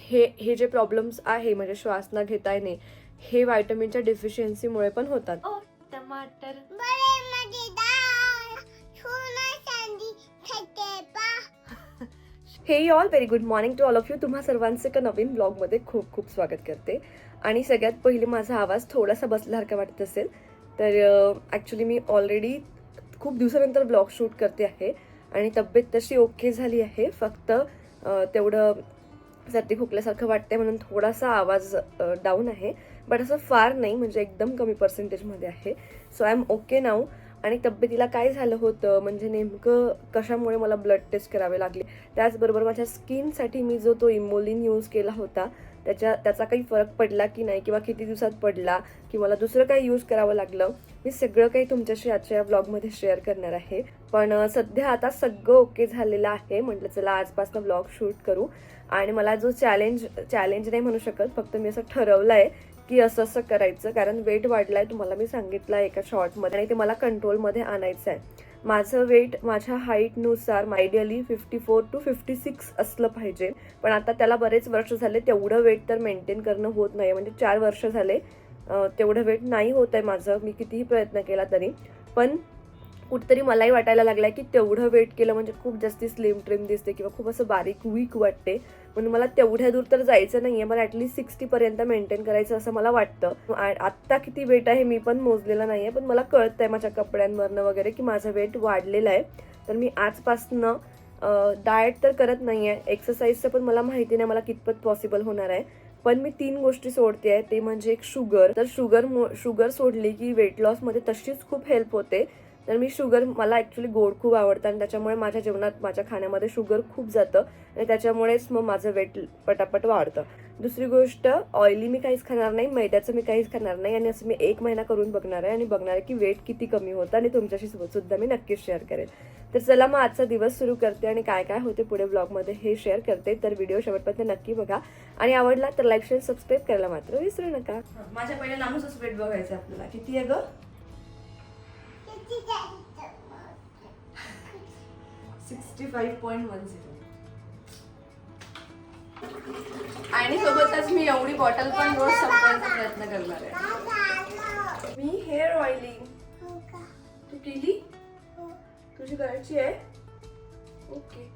हे जे प्रॉब्लेम्स आहे म्हणजे श्वास न घेता येणे, हे व्हायटमिनच्या डेफिशियन्सीमुळे पण होतात. टमाटर हे all very good morning to all of you. तुम्हा सर्वांचे एका नवीन ब्लॉगमध्ये खूप खूप स्वागत करते. आणि सगळ्यात पहिले माझा आवाज थोडासा बसल्यासारखा वाटत असेल तर ॲक्च्युली मी ऑलरेडी खूप दिवसानंतर ब्लॉग शूट करते आहे आणि तब्येत तशी ओके झाली आहे. फक्त तेवढं सर्दी खोकल्यासारखं वाटते म्हणून थोडासा आवाज डाऊन आहे, बट असं फार नाही, म्हणजे एकदम कमी पर्सेंटेजमध्ये आहे. So I am okay now. आणि तब्येतीला काय झालं होतं म्हणजे नेमकं कशामुळे मला ब्लड टेस्ट करावे लागले, त्याचबरोबर माझ्या स्किनसाठी मी जो तो इमोलिन यूज केला होता त्याचा काही फरक पडला की नाही, किंवा किती दिवसात पडला, की मला दुसरं काही यूज करावं लागलं, मी सगळं काही तुमच्याशी आजच्या या ब्लॉगमध्ये शेअर करणार आहे. पण सध्या आता सगळं ओके झालेलं आहे. म्हटलं चला आजपासून ब्लॉग शूट करू. आणि मला जो चॅलेंज नाही म्हणू शकत, फक्त मी असं ठरवलं आहे की असं असं करायचं, कारण वेट वाढलाय तुम्हाला मी सांगितलं एका शॉर्टमध्ये, आणि ते मला कंट्रोलमध्ये आणायचं आहे. माझं वेट माझ्या हाईटनुसार आयडियली 54 to 56 असलं पाहिजे, पण आता त्याला बरेच वर्ष झाले तेवढं वेट तर मेंटेन करणं होत नाही. म्हणजे 4 वर्ष झाले तेवढं वेट नाही होत आहे माझं, मी कितीही प्रयत्न केला तरी. पण कुठेतरी मलाही वाटायला लागलं की तेवढं वेट केलं म्हणजे खूप जास्ती स्लिम ट्रिम दिसते किंवा खूप असं बारीक वीक वाटते, म्हणून मला तेवढ्या दूर तर जायचं नाही आहे. मला ॲटलीस्ट 60पर्यंत मेंटेन करायचं असं मला वाटतं. आत्ता किती वेट आहे मी पण मोजलेलं नाही आहे, पण मला कळतं आहे माझ्या कपड्यांवरनं वगैरे की माझं वेट वाढलेलं आहे. तर मी आजपासनं डाएट तर करत नाही आहे, एक्सरसाइजचं पण मला माहिती नाही मला कितपत पॉसिबल होणार आहे. पण मी 3 गोष्टी सोडते आहे, ते म्हणजे एक शुगर. तर शुगर सोडली की वेट लॉसमध्ये तशीच खूप हेल्प होते. तर मी मला ॲक्च्युली गोड खूप आवडतं आणि त्याच्यामुळे माझ्या जेवणात माझ्या खाण्यामध्ये शुगर खूप जातं आणि त्याच्यामुळेच मग माझं वेट पटापट वाढतं. दुसरी गोष्ट, ऑइली मी काहीच खाणार नाही, मैद्याचं मी काहीच खाणार नाही, आणि असं मी 1 महिना करून बघणार आहे आणि बघणार आहे की वेट किती कमी होतं, आणि तुमच्याशी सुद्धा मी नक्कीच शेअर करेन. तर चला मग आजचा दिवस सुरू करते आणि काय काय होते पुढे ब्लॉगमध्ये हे शेअर करते. तर व्हिडिओ शेवटपर्यंत नक्की बघा आणि आवडला तर लाईक शेअर सबस्क्राईब करायला मात्र विसरू नका. माझ्या पहिल्या नामूसच वेट बघायचं आपल्याला किती आहे ग. 65.10. आणि सोबतच मी एवढी बॉटल पण रोज संपवायचा प्रयत्न करणार आहे. मी हेअर ऑइलिंग तू केली, तुझी करायची आहे. ओके.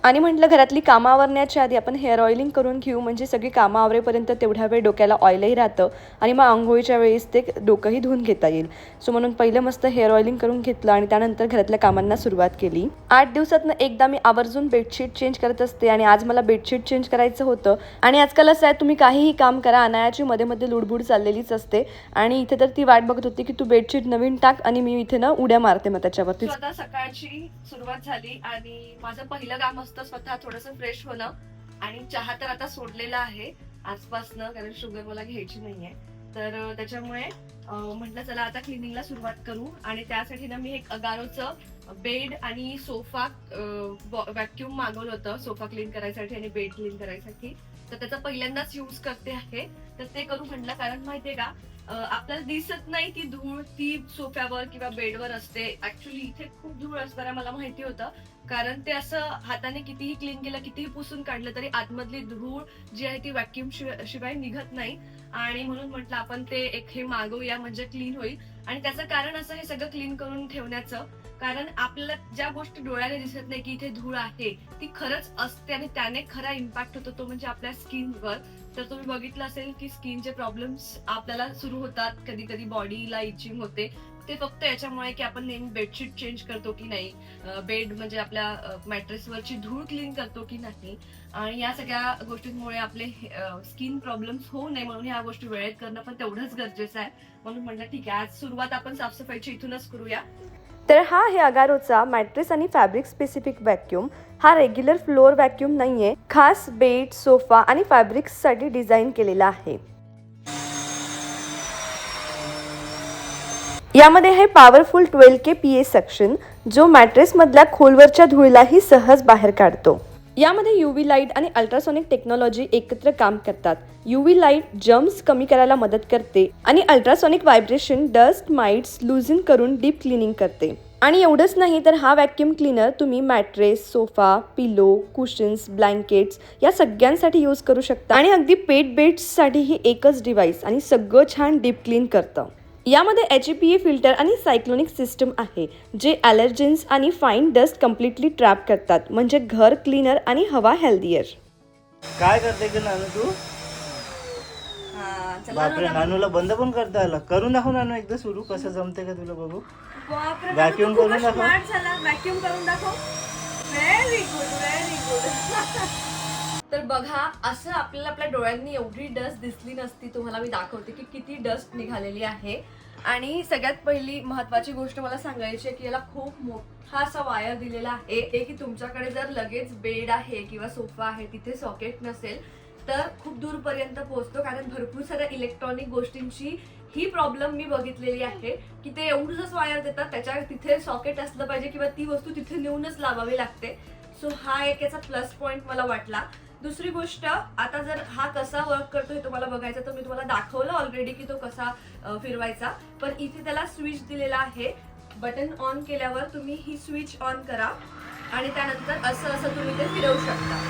आणि म्हटलं घरातली कामं आवरण्याच्या आधी आपण हेअर ऑइलिंग करून घेऊ, म्हणजे सगळी कामं आवरेपर्यंत तेवढ्या वेळ डोक्याला ऑइलही राहतं आणि मग आंघोळीच्या वेळेस ते डोकंही धुवून घेता येईल. सो म्हणून पहिलं मस्त हेअर ऑइलिंग करून घेतलं आणि त्यानंतर घरातल्या कामांना सुरुवात केली. 8 दिवसातनं एकदा मी आवर्जून बेडशीट चेंज करत असते आणि आज मला बेडशीट चेंज करायचं होतं. आणि आजकाल असं आहे, तुम्ही काहीही काम करा, अनायाची मध्ये मध्ये लुडबुड चाललेलीच असते. आणि इथे तर ती वाट बघत होती की तू बेडशीट नवीन टाक, आणि मी इथे ना उड्या मारते मग त्याच्यावरती. आता सकाळची सुरुवात झाली आणि माझं पहिलं काम असतं स्वतः थोडंसं फ्रेश होणं. आणि चहा तर आता सोडलेला आहे आजपासनं, कारण शुगर मला घ्यायची नाहीये. तर त्याच्यामुळे म्हटलं चला आता क्लिनिंगला सुरुवात करू. आणि त्यासाठी ना मी एक अगारोचं बेड आणि सोफा व्हॅक्यूम मागवलं होतं, सोफा क्लीन करायसाठी आणि बेड क्लीन करायसाठी. तर त्याचा पहिल्यांदाच यूज करते आहे. तर ते करू म्हटलं, कारण माहितीये का आपल्याला दिसत नाही ती धूळ ती सोफ्यावर किंवा बेडवर असते. ऍक्च्युली इथे खूप धूळ असणारा मला माहिती होतं, कारण ते असं हाताने कितीही क्लीन केलं, कितीही पुसून काढलं तरी आतमधली धूळ जी आहे ती व्हॅक्यूम शिवाय निघत नाही. आणि म्हणून म्हटलं आपण ते एक हे मागवूया, म्हणजे क्लीन होईल. आणि त्याचं कारण असं हे सगळं क्लीन करून ठेवण्याचं, कारण आपल्याला ज्या गोष्टी डोळ्याने दिसत नाही की इथे धूळ आहे ती खरंच असते, आणि त्याने खरा इम्पॅक्ट होतो तो म्हणजे आपल्या स्किनवर. तर तुम्ही बघितलं असेल की स्किनचे प्रॉब्लेम्स आपल्याला सुरू होतात, कधी कधी बॉडीला इचिंग होते. ते फक्त याच्यामुळे की आपण नेहमी बेडशीट चेंज करतो की नाही, बेड म्हणजे आपल्या मॅट्रेसवरची धूळ क्लीन करतो की नाही. आणि या सगळ्या गोष्टींमुळे आपले स्किन प्रॉब्लेम्स होऊ नये म्हणून ह्या गोष्टी वेळेत करणं पण तेवढंच गरजेचं आहे. म्हणून म्हटलं ठीक आहे, आज सुरुवात आपण साफसफाईची इथूनच करूया. तर हा आहे अगारोचा मॅट्रेस आणि फॅब्रिक स्पेसिफिक व्हॅक्यूम. हा रेग्युलर फ्लोअर व्हॅक्यूम नाहीये, खास बेड, सोफा आणि फॅब्रिक्ससाठी डिझाईन केलेला आहे. यामध्ये आहे पॉवरफुल 12K PA सक्शन, जो मॅट्रेसमधल्या खोलवरच्या धुळीलाही सहज बाहेर काढतो. यामध्ये UV लाईट आणि अल्ट्रासोनिक टेक्नॉलॉजी एकत्र काम करतात. UV लाईट जर्म्स कमी करायला मदत करते आणि अल्ट्रासोनिक व्हायब्रेशन डस्ट माइट्स लूजन करून डीप क्लिनिंग करते. आणि एवढंच नाही तर हा व्हॅक्यूम क्लीनर तुम्ही मॅट्रेस, सोफा, पिलो, कुशन्स, ब्लँकेट्स या सगळ्यांसाठी यूज करू शकता. आणि अगदी पेट बेड्ससाठी ही एकच डिव्हाइस आणि सगळं छान डीप क्लीन करतं. यामध्ये HEPA फिल्टर आणि सायक्लोनिक सिस्टम आहे जे ॲलर्जेन्स आणि फाईन डस्ट कम्प्लिटली ट्रॅप करतात, म्हणजे घर क्लीनर आणि हवा हेल्दियर. काय करते ग नानू तू? बापरे, नानूला बंद पण करता आला. करून दाखव नानू एकदा सुरू, कसं जमते का तुला बघू. व्हॅक्यूम करून दाखव. व्हॅक्यूम करून दाखव. Very good, very good. तर बघा, असं आपल्याला आपल्या डोळ्यांनी एवढी डस्ट दिसली नसती. तुम्हाला मी दाखवते की किती डस्ट निघालेली आहे. आणि सगळ्यात पहिली महत्वाची गोष्ट मला सांगायची आहे की याला खूप मोठा असा वायर दिलेला आहे की तुमच्याकडे जर लगेच बेड आहे किंवा सोफा आहे तिथे सॉकेट नसेल तर खूप दूरपर्यंत पोहोचतो. कारण भरपूर साऱ्या इलेक्ट्रॉनिक गोष्टींची ही प्रॉब्लेम मी बघितलेली आहे की ते एवढंच वायर देतात, त्याच्या तिथे सॉकेट असलं पाहिजे किंवा ती वस्तू तिथे नेऊनच लावावी लागते. सो हा एक याचा प्लस पॉइंट मला वाटला. दुसरी गोष्ट, आता जर हा कसा वर्क करतो हे तुम्हाला बघायचं तर मी तुम्हाला दाखवलं ऑलरेडी की तो कसा फिरवायचा. पण इथे त्याला स्विच दिलेला आहे. बटन ऑन केल्यावर तुम्ही ही स्विच ऑन करा आणि त्यानंतर असं असं तुम्ही ते फिरवू शकता.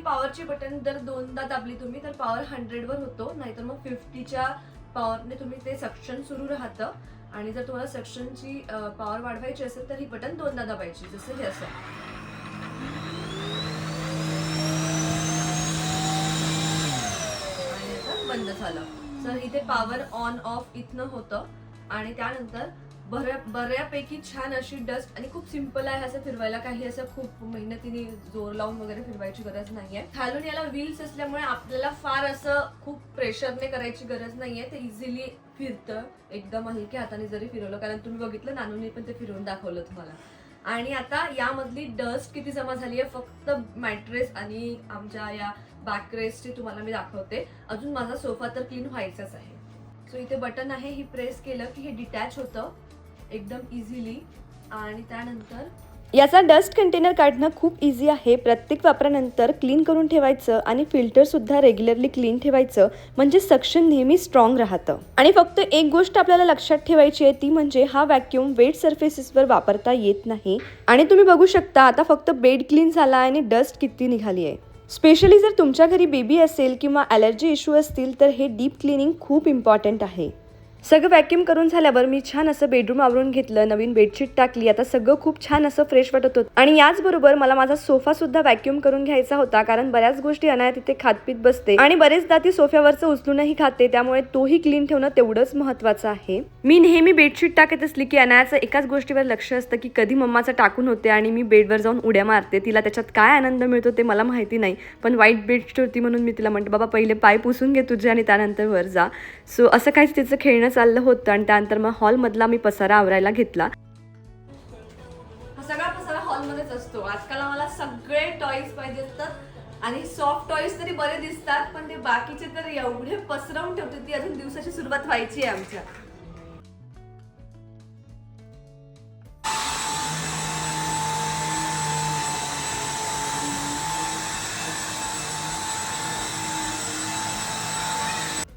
पॉवरची बटन जर दोनदा दाबली तुम्ही तर पॉवर 100 वर होतो, नाहीतर मग 50च्या पॉवरने तुम्ही ते सक्शन सुरू राहतं. आणि जर तुम्हाला सक्शनची पॉवर वाढवायची असेल तर ही बटन दोनदा दाबायची, जसं हे असं. बंद झालं. तर इथे पॉवर ऑन ऑफ इथनं होतं आणि त्यानंतर बऱ्यापैकी छान अशी डस्ट आणि खूप सिंपल आहे असं फिरवायला. काही असं खूप मेहनतीने जोर लावून वगैरे फिरवायची गरज नाहीये. खालून याला व्हील्स असल्यामुळे आपल्याला फार असं खूप प्रेशरने करायची गरज नाहीये. ते इझिली फिरतं एकदम हलक्या हाताने जरी फिरवलं. कारण तुम्ही बघितलं नानूने पण ते फिरवून दाखवलं तुम्हाला. आणि आता यामधली डस्ट किती जमा झाली आहे फक्त मॅट्रेस आणि आमच्या या बॅकरेस्टची तुम्हाला मी दाखवते. अजून माझा सोफा तर क्लीन व्हायचाच आहे. सो इथे बटन आहे, ही प्रेस केलं की हे डिटॅच होतं एकदम इझिली. आणि त्यानंतर याचा डस्ट कंटेनर काढणं खूप इझी आहे. प्रत्येक वापरानंतर क्लीन करून ठेवायचं आणि फिल्टर सुद्धा रेग्युलरली क्लीन ठेवायचं, म्हणजे सक्शन नेहमी स्ट्रॉंग राहतं. आणि फक्त एक गोष्ट आपल्याला लक्षात ठेवायची आहे ती म्हणजे हा व्हॅक्यूम वेट सरफेसेसवर वापरता येत नाही. आणि तुम्ही बघू शकता आता फक्त बेड क्लीन झाला आणि डस्ट किती निघाली आहे. स्पेशली जर तुमच्या घरी बेबी असेल किंवा ॲलर्जी इश्यू असतील तर हे डीप क्लिनिंग खूप इम्पॉर्टंट आहे. सगळं व्हॅक्यूम करून झाल्यावर मी छान असं बेडरूम आवरून घेतलं, नवीन बेडशीट टाकली. आता सगळं खूप छान असं फ्रेश वाटत होतं. आणि याचबरोबर मला माझा सोफा सुद्धा व्हॅक्यूम करून घ्यायचा होता, कारण बऱ्याच गोष्टी अनाया तिथे खातपीत बसते आणि बरेचदा ती सोफ्यावरचं उचलूनही खाते, त्यामुळे तोही क्लीन ठेवणं तेवढंच महत्वाचं आहे. मी नेहमी बेडशीट टाकत असली की अनायाचं एकाच गोष्टीवर लक्ष असतं की कधी मम्माचं टाकून होते आणि मी बेडवर जाऊन उड्या मारते. तिला त्याच्यात काय आनंद मिळतो ते मला माहिती नाही, पण वाईट बेडशीट होती म्हणून मी तिला म्हणते बाबा पहिले पाय पुसून घे तुझे आणि त्यानंतर वर जा. सो असं काहीच तिचं खेळणं चाललं होतं. आणि त्यानंतर मग हॉलमधला मी पसारा आवरायला घेतला. हा सगळा पसारा हॉलमध्येच असतो. आजकाल मला सगळे टॉयज पाहिजे असतात आणि सॉफ्ट टॉयज तरी बरे दिसतात, पण ते बाकीचे तर एवढे पसरवून ठेवते. ती अजून दिवसाची सुरुवात व्हायची आहे आमच्या.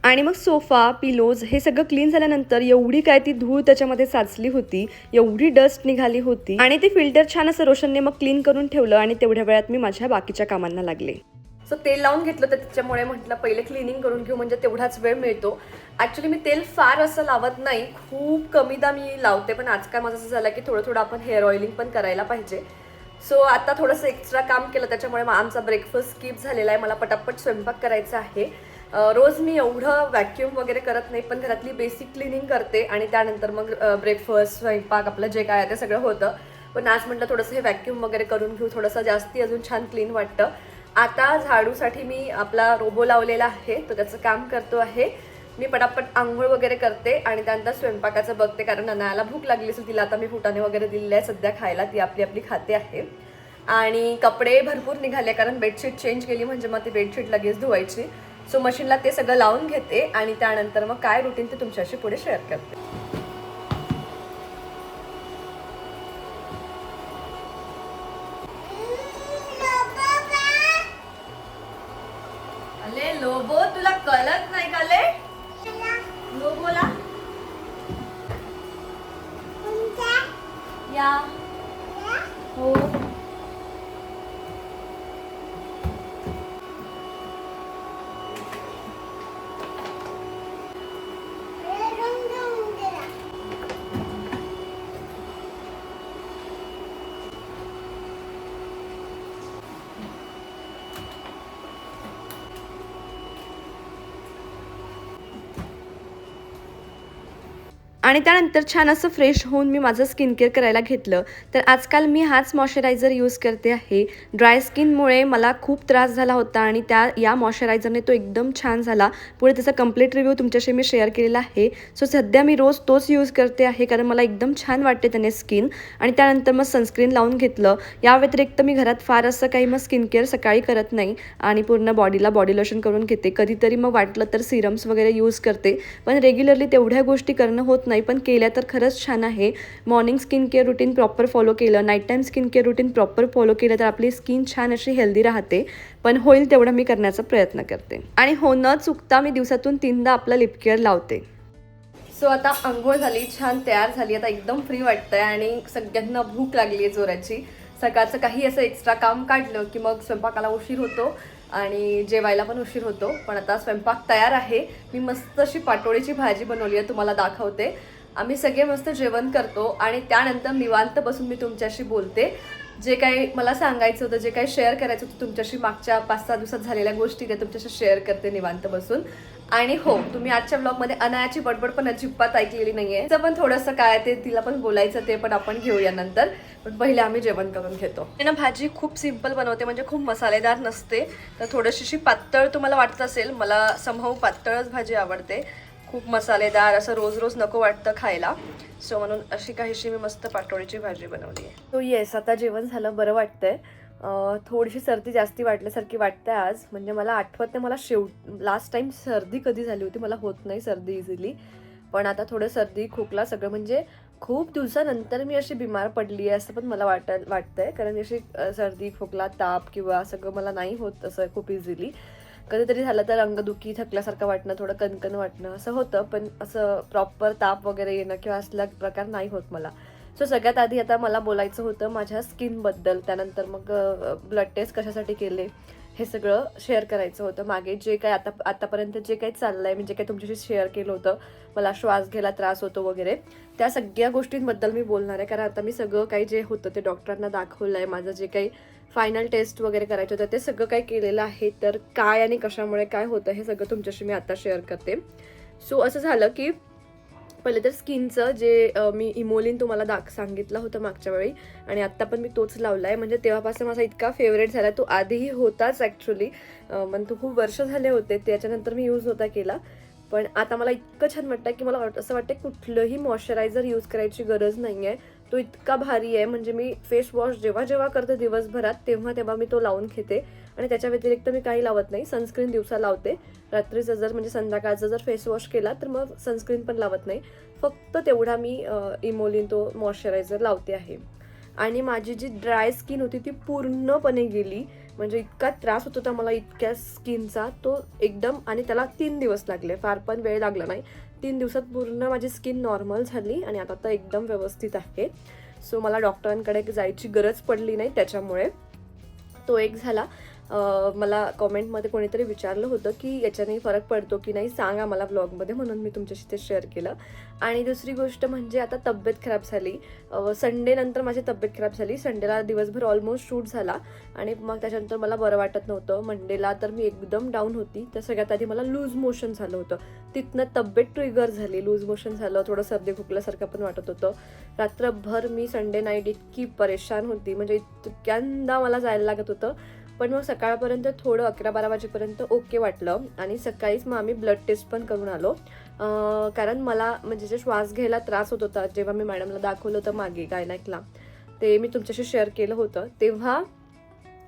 आणि मग सोफा, पिलोज हे सगळं क्लीन झाल्यानंतर एवढी काय ती धूळ त्याच्यामध्ये साचली होती, एवढी डस्ट निघाली होती. आणि ते फिल्टर छान असं रोशनने मग क्लीन करून ठेवलं आणि तेवढ्या वेळात मी माझ्या बाकीच्या कामांना लागले. सो तेल लावून घेतलं तर त्याच्यामुळे म्हटलं पहिले क्लिनिंग करून घेऊ, म्हणजे तेवढाच वेळ मिळतो. ॲक्च्युली मी तेल फार असं लावत नाही, खूप कमीदा मी लावते. पण आजकाल माझं असं झालं की थोडं थोडं आपण हेअर ऑइलिंग पण करायला पाहिजे. सो आता थोडंसं एक्स्ट्रा काम केलं त्याच्यामुळे आमचा ब्रेकफास्ट स्किप झालेला आहे. मला पटापट स्वयंपाक करायचा आहे. रोज मी एवढं व्हॅक्यूम वगैरे करत नाही, पण घरातली बेसिक क्लिनिंग करते आणि त्यानंतर मग ब्रेकफास्ट, स्वयंपाक आपलं जे काय आहे ते सगळं होतं. पण आज म्हटलं थोडंसं हे व्हॅक्यूम वगैरे करून घेऊ, थोडंसं जास्ती अजून छान क्लीन वाटतं. आता झाडूसाठी मी आपला रोबो लावलेला आहे, तो त्याचं काम करतो आहे. मी पटापट आंघोळ वगैरे करते आणि त्यानंतर स्वयंपाकाचं बघते, कारण अनायाला भूक लागली असेल. तिला आता मी फुटाणे वगैरे दिलेले आहे सध्या खायला, ती आपली आपली खाते आहे. आणि कपडे भरपूर निघाले, कारण बेडशीट चेंज केली म्हणजे मग ती बेडशीट लगेच धुवायची. सो मशीनला ते सगळं लावून घेते आणि त्यानंतर मग काय रुटीन ते तुमच्याशी पुढे शेअर करते. अले लोबो, तुला कळत नाही का ले? लोबोला या हो. आणि त्यानंतर छान असं फ्रेश होऊन मी माझं स्किन केअर करायला घेतलं. तर आजकाल मी हाच मॉइश्चरायझर यूज करते आहे. ड्राय स्किनमुळे मला खूप त्रास झाला होता आणि या मॉइश्चरायझरने तो एकदम छान झाला. पुढे त्याचा कंप्लीट रिव्ह्यू तुमच्याशी मी शेअर केलेला आहे. सो सध्या मी रोज तोच यूज करते आहे, कारण मला एकदम छान वाटते त्याने स्किन. आणि त्यानंतर मग सनस्क्रीन लावून घेतलं. या व्यतिरिक्त मी घरात फार असं काही मग स्किन केअर सकाळी करत नाही आणि पूर्ण बॉडीला बॉडी लोशन करून घेते. कधीतरी मग वाटलं तर सिरम्स वगैरे यूज करते, पण रेग्युलरली तेवढ्या गोष्टी करणं होत नाही. पण केल्या तर खरंच छान आहे. Morning skin care routine proper follow केलं, night time skin care routine proper follow केलं तर आपली स्किन छान अशी हेल्दी राहते. पण होईल तेवढं मी करण्याचा प्रयत्न करते. आणि हो, न चुकता मी दिवसातून 3दा आपलं लिप केअर लावते. सो आता अंघोळ झाली, छान तयार झाली. आता एकदम फ्री वाटतंय आणि सगळ्यांना भूक लागली आहे जोराची. सकाळचं काही असं एक्स्ट्रा काम काढलं की मग स्वयंपाकाला उशीर होतो आणि जेवायला पण उशीर होतो. पण आता स्वयंपाक तयार आहे. मी मस्त अशी पाटोळीची भाजी बनवली आहे, तुम्हाला दाखवते. आम्ही सगळे मस्त जेवण करतो आणि त्यानंतर निवांत बसून मी तुमच्याशी बोलते. जे काही मला सांगायचं होतं, जे काही शेअर करायचं होतं तुमच्याशी, मागच्या 5-6 दिवसात झालेल्या गोष्टी त्या तुमच्याशी शेअर करते निवांत बसून. आणि हो, तुम्ही आजच्या ब्लॉगमध्ये अनायाची बडबड पण अजिबात ऐकलेली नाहीये. तिचं पण थोडंसं काय ते तिला पण बोलायचं, ते पण आपण घेऊया नंतर. पण पहिले आम्ही जेवण करून घेतो. ना भाजी खूप सिंपल बनवते, म्हणजे खूप मसालेदार नसते. तर थोडीशी पातळ तुम्हाला वाटत असेल, मला समहाऊ पातळच भाजी आवडते. खूप मसालेदार असं रोज रोज नको वाटतं खायला. सो म्हणून अशी काहीशी मी मस्त पाटोळीची भाजी बनवली आहे. सो येस, आता जेवण झालं, बरं वाटतंय. थोडीशी सर्दी जास्ती वाटल्यासारखी वाटते आज. म्हणजे मला आठवत नाही मला लास्ट टाइम सर्दी कधी झाली होती. मला होत नाही सर्दी इझिली, पण आता थोडं सर्दी खोकला सगळं, म्हणजे खूप दिवसानंतर मी अशी बिमार पडली आहे असं पण मला वाटतंय. कारण अशी सर्दी खोकला ताप किंवा सगळं मला नाही होत असं खूप इझिली. कधीतरी झालं तर अंगदुखी, थकल्यासारखं वाटणं, थोडं कणकण वाटणं असं होतं, पण असं प्रॉपर ताप वगैरे येणं किंवा असला प्रकार नाही होत मला. सो सगळ्यात आधी आता मला बोलायचं होतं माझ्या स्किनबद्दल. त्यानंतर मग ब्लड टेस्ट कशासाठी केले हे सगळं शेअर करायचं होतं. मागे जे काय आतापर्यंत जे काही चाललं आहे, म्हणजे काय तुमच्याशी शेअर केलं होतं, मला श्वास घ्यायला त्रास होतो वगैरे, त्या सगळ्या गोष्टींबद्दल मी बोलणार आहे. कारण आता मी सगळं काही जे होतं ते डॉक्टरांना दाखवलं आहे. माझं जे काही फायनल टेस्ट वगैरे करायचं होतं ते सगळं काही केलेलं आहे. तर काय आणि कशामुळे काय होतं हे सगळं तुमच्याशी मी आता शेअर करते. सो असं झालं की पहिले तर स्किनचं जे मी इमोलिन तुम्हाला सांगितलं होतं मागच्या वेळी, आणि आत्ता पण मी तोच लावला आहे. म्हणजे तेव्हापासून माझा इतका फेवरेट झाला. तो आधीही होताच ॲक्च्युली, पण तो खूप वर्ष झाले होते, त्याच्यानंतर मी यूज होता केला. पण आता मला इतकं छान वाटतं की मला असं वाटतं कुठलंही मॉइश्चरायझर यूज करायची गरज नाही आहे. तो इतका भारी आहे. म्हणजे मी फेस वॉश जेव्हा जेव्हा करते दिवसभरात तेव्हा मी तो लावून घेते. आणि त्याच्या व्यतिरिक्त मी काही लावत नाही. सनस्क्रीन दिवसा लावते, रात्रीचं जर म्हणजे संध्याकाळचा जर फेस वॉश केला तर मग सनस्क्रीन पण लावत नाही. फक्त तेवढा मी इमोलिन तो मॉइश्चरायझर लावते आहे. आणि माझी जी ड्राय स्किन होती ती पूर्णपणे गेली. म्हणजे इतका त्रास होत होता मला इतक्या स्किनचा, तो एकदम, आणि त्याला 3 दिवस लागले, फार पण वेळ लागला नाही. 3 दिवसात पूर्ण माझी स्किन नॉर्मल झाली आणि आता तर एकदम व्यवस्थित आहे. सो मला डॉक्टरांकडे जायची गरज पडली नाही त्याच्यामुळे. तो एक झाला. मला कॉमेंटमध्ये कोणीतरी विचारलं होतं की याच्याने फरक पडतो की नाही, सांगा मला ब्लॉगमध्ये, म्हणून मी तुमच्याशी ते शेअर केलं. आणि दुसरी गोष्ट म्हणजे आता तब्येत खराब झाली. संडे नंतर माझी तब्येत खराब झाली. संडेला दिवसभर ऑलमोस्ट शूट झाला आणि मग त्याच्यानंतर मला बरं वाटत नव्हतं. मंडेला तर मी एकदम डाऊन होती. तर सगळ्यात आधी मला लूज मोशन झालं होतं. तिथनं तब्येत ट्रिगर झाली, लूज मोशन झालं, थोडं सर्दी खोकल्यासारखं पण वाटत होतं. रात्रभर मी संडे नाईट इतकी परेशान होती, म्हणजे इतक्यांदा मला जायला लागत होतं. पण मग सकाळपर्यंत थोडं 11-12 वाजेपर्यंत ओके वाटलं आणि सकाळीच मग आम्ही ब्लड टेस्ट पण करून आलो. कारण मला म्हणजे जे श्वास घ्यायला त्रास होत होता, जेव्हा मी मॅडमला दाखवलं होतं मागे गायनॅकला, ते मी तुमच्याशी शेअर केलं होतं, तेव्हा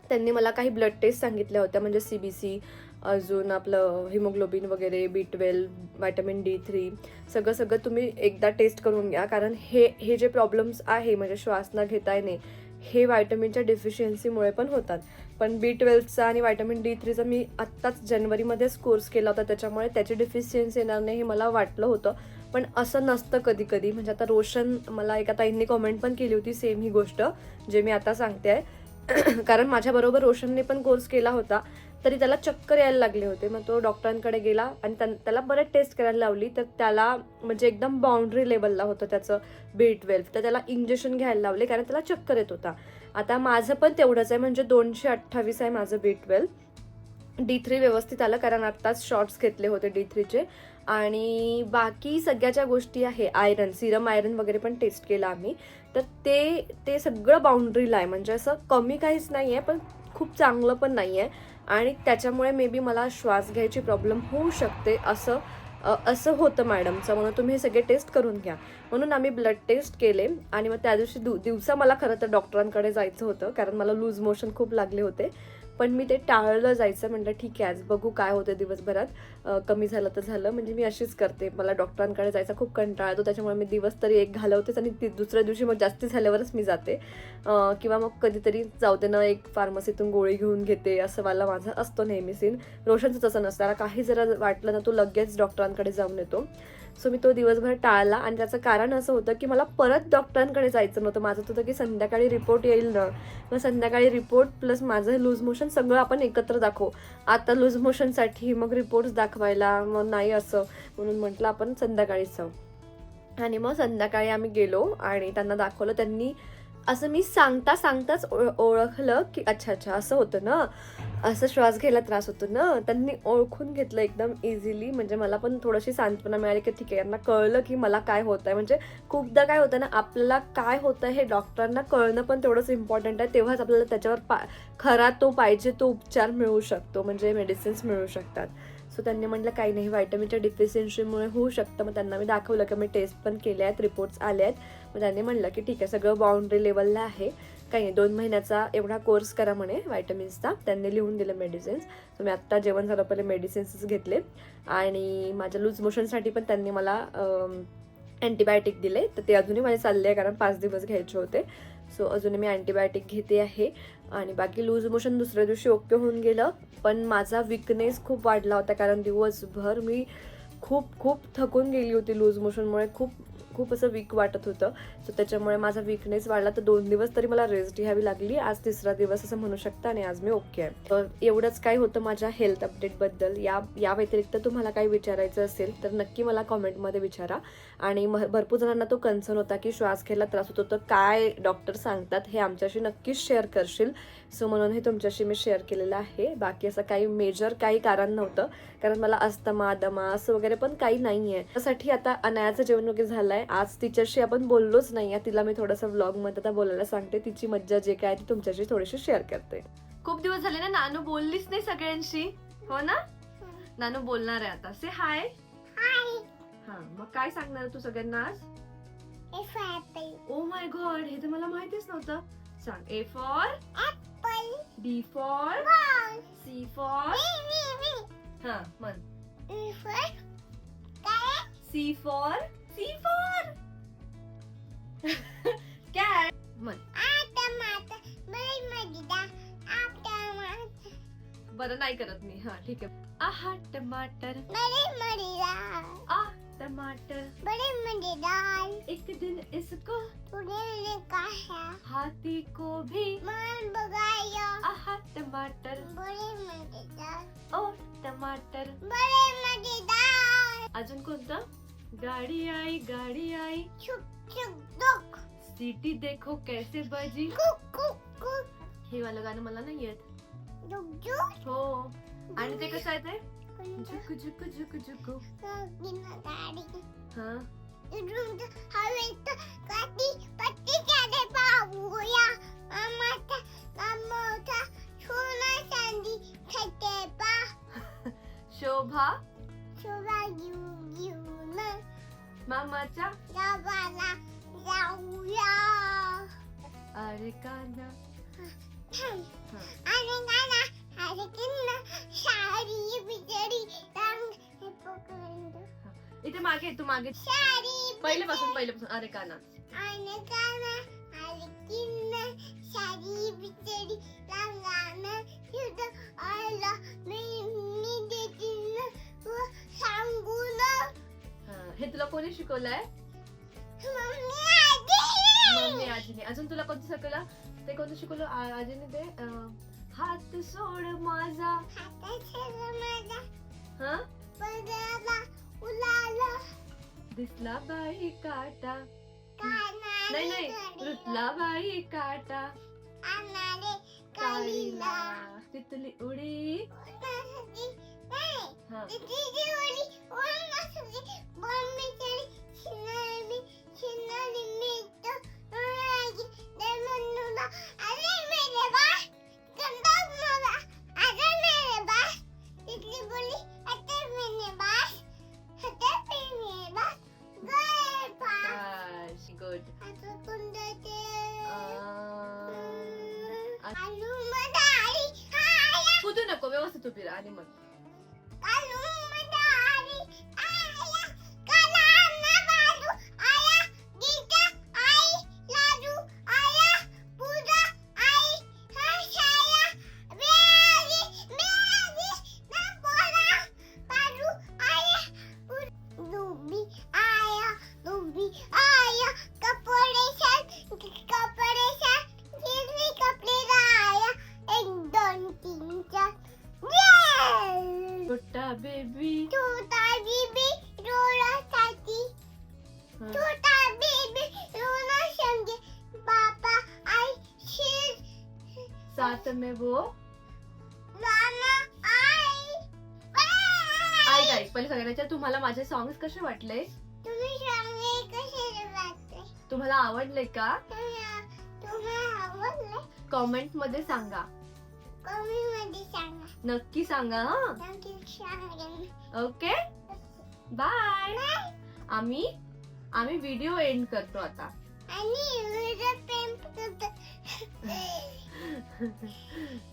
त्यांनी मला काही ब्लड टेस्ट सांगितल्या होत्या. म्हणजे CBC, अजून आपलं हिमोग्लोबिन वगैरे, B12, व्हायटमिन D3, सगळं तुम्ही एकदा टेस्ट करून घ्या. कारण हे जे प्रॉब्लेम्स आहे, म्हणजे श्वास न घेता येणे, हे व्हायटमिनच्या डेफिशियन्सीमुळे पण होतात. पण B12चा आणि व्हायटमिन D3चा मी आत्ताच जानेवारीमध्येच कोर्स केला होता, त्याच्यामुळे त्याची डेफिशियन्सी येणार नाही हे मला वाटलं होतं. पण असं नसतं कधी कधी. म्हणजे आता रोशन, मला एका ताईंनी कॉमेंट पण केली होती सेम ही गोष्ट जे मी आता सांगते आहे. कारण माझ्याबरोबर रोशनने पण कोर्स केला होता, तरी त्याला चक्कर यायला लागले होते. मग तो डॉक्टरांकडे गेला आणि त्याला बरेच टेस्ट करायला लावली, तर त्याला म्हणजे एकदम बाउंड्री लेवलला होतं त्याचं B12. तर त्याला इंजेक्शन घ्यायला लावले कारण त्याला चक्कर येत होता. आता माझं पण तेवढंच आहे, म्हणजे 228 आहे माझं B12. D3 व्यवस्थित आलं कारण आत्ताच शॉर्ट्स घेतले होते D3चे. आणि बाकी सगळ्याच्या गोष्टी आहे, आयरन, सिरम आयरन वगैरे पण टेस्ट केलं आम्ही. तर ते सगळं बाउंड्रीला आहे, म्हणजे असं कमी काहीच नाही आहे पण खूप चांगलं पण नाही आहे. आणि त्याच्यामुळे मे बी मला श्वास घ्यायची प्रॉब्लेम होऊ शकते असं होतं मॅडमचं. म्हणून तुम्ही हे सगळे टेस्ट करून घ्या. म्हणून आम्ही ब्लड टेस्ट केले आणि मग त्या दिवशी दिवसा मला खरं तर डॉक्टरांकडे जायचं होतं कारण मला लूज मोशन खूप लागले होते. पण मी ते टाळलं जायचं. म्हटलं ठीक आहे आज बघू काय होतं दिवसभरात, कमी झालं तर झालं. म्हणजे मी अशीच करते, मला डॉक्टरांकडे जायचा खूप कंटाळा येतो, त्याच्यामुळे मी दिवस तरी एक घालवतेच आणि दुसऱ्या दिवशी मग जास्ती झाल्यावरच मी जाते. किंवा मग कधीतरी जाऊ दे ना, एक फार्मसीतून गोळी घेऊन घेते, असं वाला माझं असतो नेहमी सीन. रोशनचं तसं नसतं, त्याला काही जरा वाटलं ना तो लगेच डॉक्टरांकडे जाऊन येतो. सो मी तो दिवसभर टाळला आणि त्याचं कारण असं होतं की मला परत डॉक्टरांकडे जायचं नव्हतं. माझं होतं की संध्याकाळी रिपोर्ट येईल ना, मग संध्याकाळी रिपोर्ट प्लस माझं लूज मोशन सगळं आपण एकत्र दाखवू. आता लूज मोशनसाठी मग रिपोर्ट्स दाखवायला मग नाही असं, म्हणून म्हटलं आपण संध्याकाळीच जाऊ. आणि मग संध्याकाळी आम्ही गेलो आणि त्यांना दाखवलं. त्यांनी असं मी सांगताच ओळखलं की अच्छा असं होतं ना, असं श्वास घ्यायला त्रास होतो ना. त्यांनी ओळखून घेतलं एकदम इझिली. म्हणजे मला पण थोडीशी सांत्वना मिळाली की ठीक आहे, यांना कळलं की मला काय होत आहे. म्हणजे खूपदा काय होतं ना, आपल्याला काय होतं हे डॉक्टरांना कळणं पण तेवढंच इम्पॉर्टंट आहे. तेव्हाच आपल्याला त्याच्यावर खरा तो पाहिजे तो उपचार मिळू शकतो, म्हणजे मेडिसिन्स मिळू शकतात. सो त्यांनी म्हटलं काही नाही, व्हायटमिनच्या डिफिशियन्सीमुळे होऊ शकतं. मग त्यांना मी दाखवलं की मी टेस्ट पण केले आहेत, रिपोर्ट्स आले आहेत. मग त्यांनी म्हटलं की ठीक आहे सगळं बाउंड्री लेवलला आहे, काही नाही, 2 महिन्याचा एवढा कोर्स करा म्हणे व्हायटमिन्सचा. त्यांनी लिहून दिलं मेडिसिन्स. तर मी आत्ता जेवण झालं पहिले मेडिसिन्सच घेतले. आणि माझ्या लूज मोशनसाठी पण त्यांनी मला अँटीबायोटिक दिले, तर ते अजूनही माझे चालले आहे कारण 5 दिवस घ्यायचे होते. सो अजूनही मी अँटीबायोटिक घेते आहे. आणि बाकी लूज मोशन दुसऱ्या दिवशी ओके होऊन गेलं. पण माझा विकनेस खूप वाढला होता कारण दिवसभर मी खूप थकून गेली होती लूज मोशनमुळे. खूप असं वीक वाटत होतं. सो त्याच्यामुळे माझा वीकनेस वाढला, तर 2 दिवस तरी मला रेस्ट घ्यावी लागली. आज 3रा दिवस असं म्हणू शकता आणि आज मी ओके आहे. तर एवढंच काय होतं माझ्या हेल्थ अपडेटबद्दल. या व्यतिरिक्त तुम्हाला काही विचारायचं असेल तर नक्की मला कॉमेंटमध्ये विचारा. आणि भरपूर जणांना तो कन्सर्न होता की श्वास घ्यायला त्रास होतो तर काय डॉक्टर सांगतात हे आमच्याशी नक्कीच शेअर करशील. सो म्हणून हे तुमच्याशी मी शेअर केलेलं आहे. बाकी असं काही मेजर काही कारण नव्हतं, कारण मला अस्थमा दमा असं वगैरे पण काही नाही आहे. त्यासाठी आता अनायाचं जेवण वगैरे झालं आहे. आज तिच्याशी आपण बोललोच नाही आहे, तिला मी थोडंसं व्लॉगमध्ये आता बोलायला सांगते. तिची मज्जा जे काय ती तुमच्याशी थोडीशी शेअर करते. खूप दिवस झाले ना नानू बोललीच नाही सगळ्यांशी, हो ना? नानू बोलणार आहे आता. से हाय. हा, मग काय सांगणार तू सगळ्यांना आज? ओ माय गॉड, हे तर मला माहितीच नव्हतं. सांग. A for apple, B for ball, C for हा म्हण. C for cat म्हण. बरं नाही करत मी. हा ठीक आहे. आहा टमाटर, आ टमाटर, एक दिन इसको हाथी को भी आहा टमाटर, ओ टमाटर. अजून कोणतं? गाडी आई सिटी देखो कैसे बजी. हे वालं गाणं मला नाही येत. हो. आणि ते कसं आहे ते? झुक झुक झुक झुक. हा. शोभा मामाच्या अरे काना. इथे मागे तू मागे पहिलेपासून अरे काना. हे तुला कोणी शिकवलंय? मम्मी आजीने. अजून तुला कोणतं शिकवलं? ते कोणतं शिकवलं आजीने? ते हात सोड माझा. हा दिसला बाई काटा. नाही नाही, रुतला बाई काटा काळीला तिथली उडी. हा गुड. कुठू नको, व्यवस्थित उभी राहा. आणि मग छोटा बेबी. साथ में वो आई गाईस, पहिले सगळ्यांच्या तुम्हाला माझे सॉंग्स कसे वाटले? तुम्हाला आवडले का? कमेंट मध्ये सांगा, नक्की सांगा. Okay bye. आम्ही व्हिडिओ एंड करतो आता.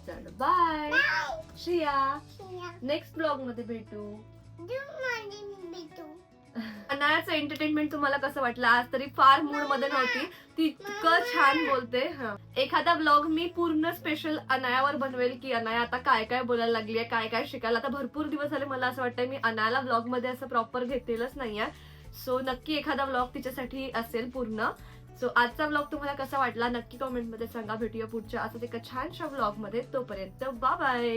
चलो बाय. श्रिया, नेक्स्ट ब्लॉग मध्ये भेटू. अनायाचं एंटरटेनमेंट तुम्हाला कसं वाटलं? आज तरी फार मूड मध्ये नव्हती, ती इतकं छान बोलते. एखादा ब्लॉग मी पूर्ण स्पेशल अनायावर बनवेल की अनाया आता काय काय बोलायला लागली आहे, काय काय शिकायला. आता भरपूर दिवस झाले मला असं वाटतंय मी अनायाला ब्लॉग मध्ये असं प्रॉपर घेतलेलंच नाहीये. सो नक्की एखादा ब्लॉग तिच्यासाठी असेल पूर्ण. सो आजचा ब्लॉग तुम्हाला कसा वाटला नक्की कमेंट मध्ये सांगा. भेटूया पुढच्या असंच एका छानशा ब्लॉग मध्ये. तोपर्यंत बाय बाय.